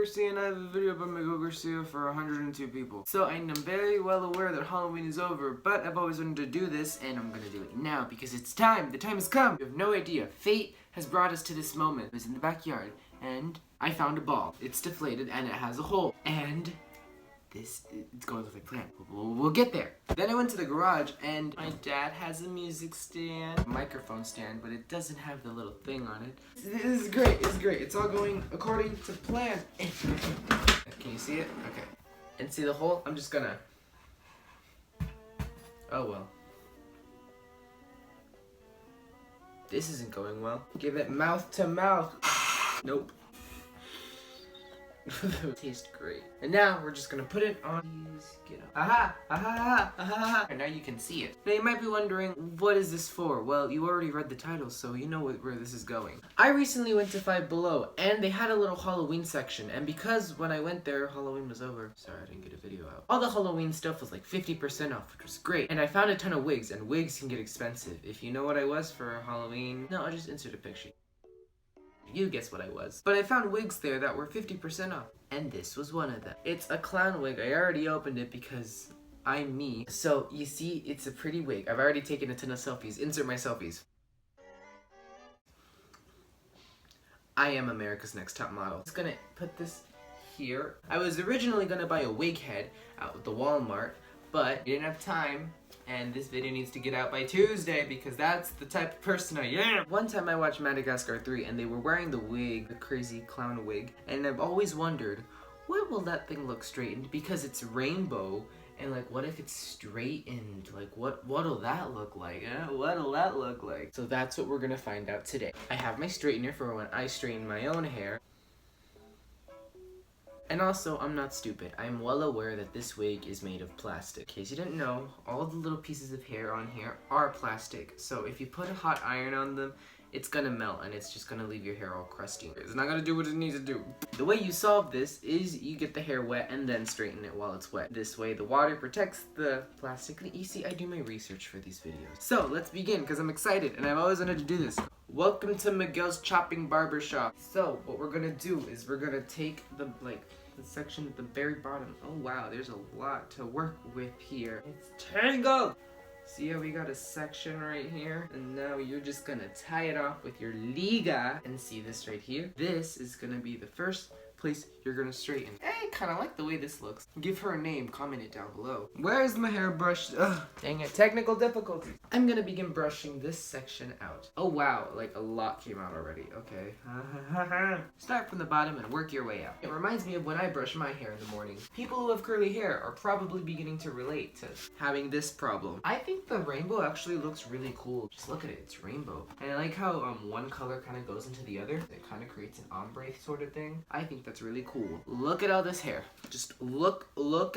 Garcia and I have a video about Miguel Garcia for 102 people. So I'm very well aware that Halloween is over, but I've always wanted to do this and I'm gonna do it now because it's time. The time has come. You have no idea. Fate has brought us to this moment. It was in the backyard and I found a ball. It's deflated and it has a hole. And it's going to look like plant. We'll get there. Then I went to the garage and my dad has a music stand, microphone stand, but it doesn't have the little thing on it. This is great, it's great. It's all going according to plan. Can you see it? Okay. And see the hole? I'm just gonna, oh well. This isn't going well. Give it mouth to mouth. Nope. Tastes great. And now we're just gonna put it on. Please get up. Aha! Aha! Aha! And now you can see it. Now you might be wondering, what is this for? Well, you already read the title, so you know where this is going. I recently went to Five Below, and they had a little Halloween section. And because when I went there, Halloween was over. Sorry, I didn't get a video out. All the Halloween stuff was like 50% off, which was great. And I found a ton of wigs, and wigs can get expensive. If you know what I was for Halloween, no, I'll just insert a picture. You guess what I was. But I found wigs there that were 50% off. And this was one of them. It's a clown wig. I already opened it because I'm me. So you see, it's a pretty wig. I've already taken a ton of selfies. Insert my selfies. I am America's Next Top Model. I'm just gonna put this here. I was originally gonna buy a wig head out at the Walmart, but I didn't have time. And this video needs to get out by Tuesday because that's the type of person I am. One time I watched Madagascar 3 and they were wearing the wig, the crazy clown wig, and I've always wondered, what will that thing look straightened? Because it's rainbow, and like what if it's straightened? Like what'll that look like? What'll that look like? So that's what we're gonna find out today. I have my straightener for when I straighten my own hair. And also, I'm not stupid. I'm well aware that this wig is made of plastic. In case you didn't know, all the little pieces of hair on here are plastic. So if you put a hot iron on them, it's gonna melt and it's just gonna leave your hair all crusty. It's not gonna do what it needs to do. The way you solve this is you get the hair wet and then straighten it while it's wet. This way the water protects the plastic. You see, I do my research for these videos. So let's begin because I'm excited and I've always wanted to do this. Welcome to Miguel's Chopping Barbershop. So what we're gonna do is we're gonna take the section at the very bottom. Oh wow, there's a lot to work with here. It's tangled! See how we got a section right here? And now you're just gonna tie it off with your liga. And see this right here? This is gonna be the first place you're gonna straighten. I kinda like the way this looks. Give her a name, comment it down below. Where's my hairbrush? Ugh, dang it, technical difficulties. I'm gonna begin brushing this section out. Oh wow, like a lot came out already, okay. Start from the bottom and work your way out. It reminds me of when I brush my hair in the morning. People who have curly hair are probably beginning to relate to having this problem. I think the rainbow actually looks really cool. Just look at it, it's rainbow. And I like how one color kind of goes into the other. It kind of creates an ombre sort of thing. I think that's really cool. Look at all this hair. Just look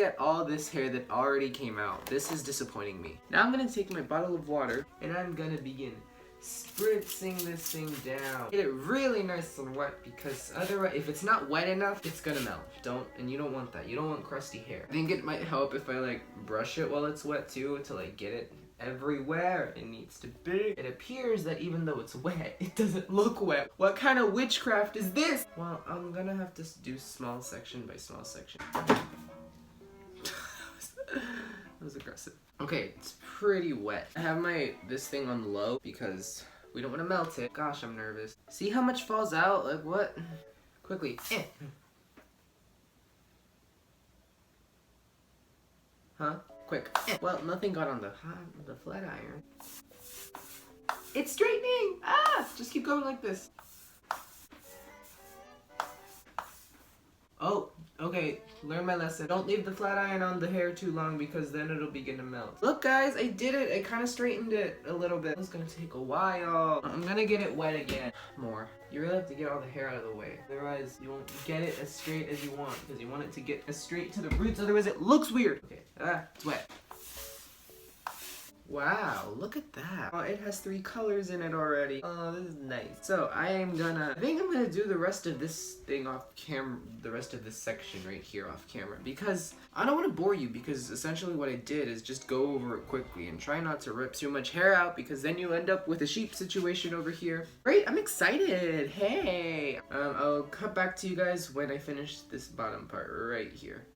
at all this hair that already came out. This is disappointing me. Now I'm gonna take my bottle of water and I'm gonna begin spritzing this thing down. Get it really nice and wet because otherwise, if it's not wet enough, it's gonna melt. And you don't want that. You don't want crusty hair. I think it might help if I like brush it while it's wet too to like get it everywhere it needs to be. It appears that even though it's wet, it doesn't look wet. What kind of witchcraft is this? Well, I'm gonna have to do small section by small section. That was aggressive. Okay, it's pretty wet. I have this thing on low because we don't want to melt it. Gosh, I'm nervous. See how much falls out? Like what? Quickly. Huh? Quick. Well, nothing got on the flat iron. It's straightening! Ah! Just keep going like this. Oh, okay. Learn my lesson. Don't leave the flat iron on the hair too long because then it'll begin to melt. Look guys, I did it. I kind of straightened it a little bit. It's gonna take a while. I'm gonna get it wet again. More. You really have to get all the hair out of the way. Otherwise, you won't get it as straight as you want because you want it to get as straight to the roots. Otherwise, it looks weird. Okay. It's wet. Wow, look at that. Oh, it has 3 colors in it already. Oh, this is nice. So I think I'm gonna do the rest of this thing off camera, the rest of this section right here off camera, because I don't want to bore you, because essentially what I did is just go over it quickly and try not to rip too much hair out, because then you end up with a sheep situation over here. Great, I'm excited. Hey, I'll cut back to you guys when I finish this bottom part right here.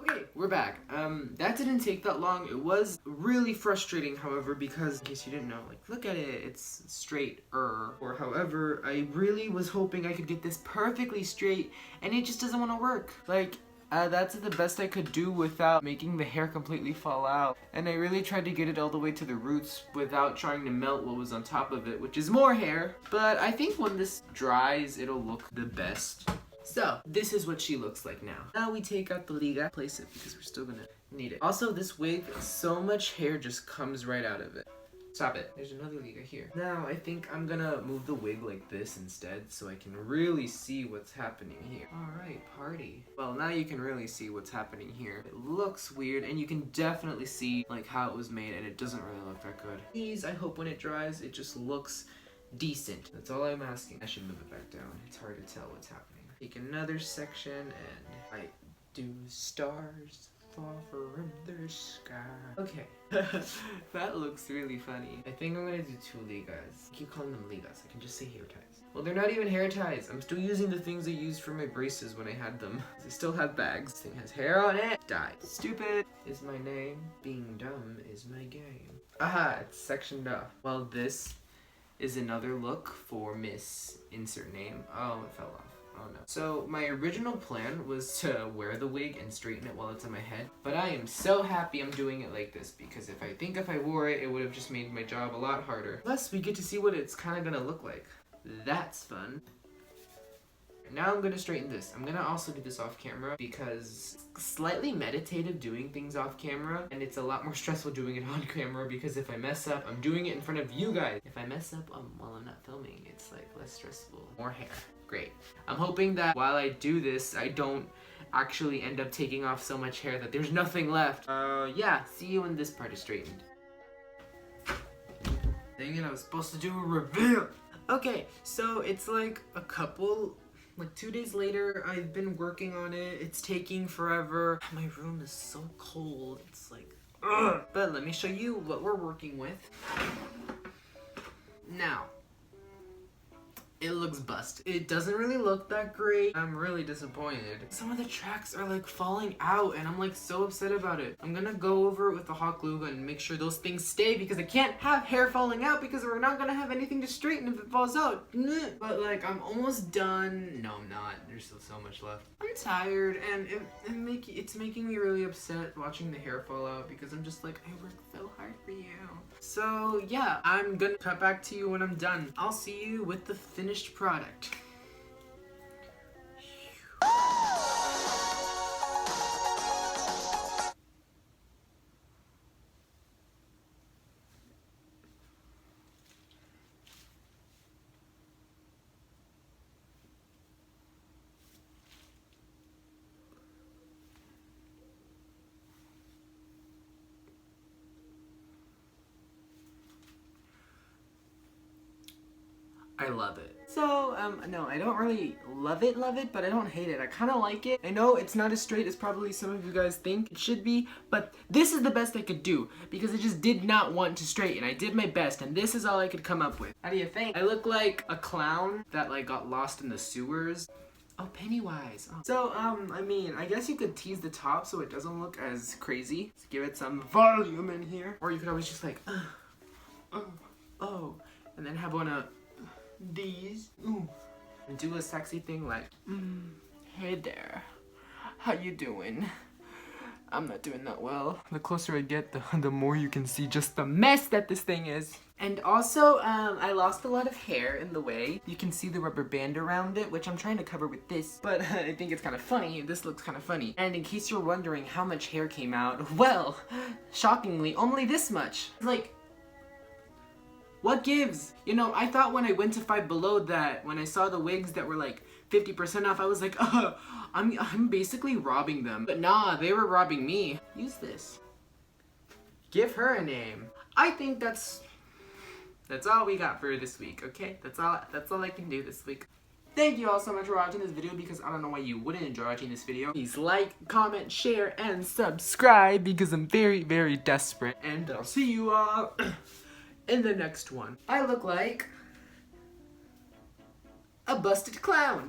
Okay, we're back. That didn't take that long. It was really frustrating, however, because in case you didn't know, like, look at it, it's straight-er. Or however, I really was hoping I could get this perfectly straight, and it just doesn't want to work. Like, that's the best I could do without making the hair completely fall out. And I really tried to get it all the way to the roots without trying to melt what was on top of it, which is more hair. But I think when this dries, it'll look the best. So, this is what she looks like now. Now we take out the liga, place it because we're still gonna need it. Also, this wig, so much hair just comes right out of it. Stop it. There's another liga here. Now, I think I'm gonna move the wig like this instead so I can really see what's happening here. Alright, party. Well, now you can really see what's happening here. It looks weird, and you can definitely see like how it was made, and it doesn't really look that good. Please, I hope when it dries, it just looks decent. That's all I'm asking. I should move it back down. It's hard to tell what's happening. Take another section, and I do stars fall from the sky. Okay, that looks really funny. I think I'm gonna do 2 ligas. I keep calling them ligas. I can just say hair ties. Well, they're not even hair ties. I'm still using the things I used for my braces when I had them. They still have bags. This thing has hair on it. Die. Stupid is my name. Being dumb is my game. Aha, it's sectioned off. Well, this is another look for Miss Insert Name. Oh, it fell off. Oh no. So my original plan was to wear the wig and straighten it while it's on my head, but I am so happy I'm doing it like this, because if I wore it, it would have just made my job a lot harder. Plus, we get to see what it's kind of gonna look like. That's fun. Now I'm gonna straighten this. I'm gonna also do this off camera because it's slightly meditative doing things off camera, and it's a lot more stressful doing it on camera because if I mess up, I'm doing it in front of you guys. If I mess up while I'm not filming, it's like less stressful. More hair. Great. I'm hoping that while I do this, I don't actually end up taking off so much hair that there's nothing left. Yeah, see you when this part is straightened. Dang it, I was supposed to do a reveal. Okay, so it's like 2 days later. I've been working on it. It's taking forever. My room is so cold. It's like, ugh. But let me show you what we're working with. Now, it looks busted. It doesn't really look that great. I'm really disappointed. Some of the tracks are like falling out and I'm like so upset about it. I'm gonna go over it with the hot glue gun and make sure those things stay because I can't have hair falling out because we're not gonna have anything to straighten if it falls out. But like I'm almost done. No, I'm not. There's still so much left. I'm tired and it's making me really upset watching the hair fall out because I'm just like, I worked so hard for you. So yeah, I'm gonna cut back to you when I'm done. I'll see you with the finished product. I love it. So, no, I don't really love it, but I don't hate it. I kind of like it. I know it's not as straight as probably some of you guys think it should be, but this is the best I could do because I just did not want to straighten. I did my best, and this is all I could come up with. How do you think? I look like a clown that like got lost in the sewers. Oh, Pennywise. Oh. So, I mean, I guess you could tease the top so it doesn't look as crazy. Let's give it some volume in here. Or you could always just like, oh, and then have one of these, and do a sexy thing like, hey there, how you doing? I'm not doing that well. The closer I get, the more you can see just the mess that this thing is. And also, I lost a lot of hair in the way. You can see the rubber band around it, which I'm trying to cover with this, but I think it's kind of funny. This looks kind of funny. And in case you're wondering how much hair came out, well, shockingly, only this much. Like, what gives? You know, I thought when I went to Five Below that when I saw the wigs that were like 50% off. I was like, I'm basically robbing them. But nah, they were robbing me. Use this. Give her a name. I think that's all we got for this week, okay? That's all I can do this week. Thank you all so much for watching this video, because I don't know why you wouldn't enjoy watching this video. Please like, comment, share, and subscribe, because I'm very, very desperate. And I'll see you all in the next one. I look like a busted clown.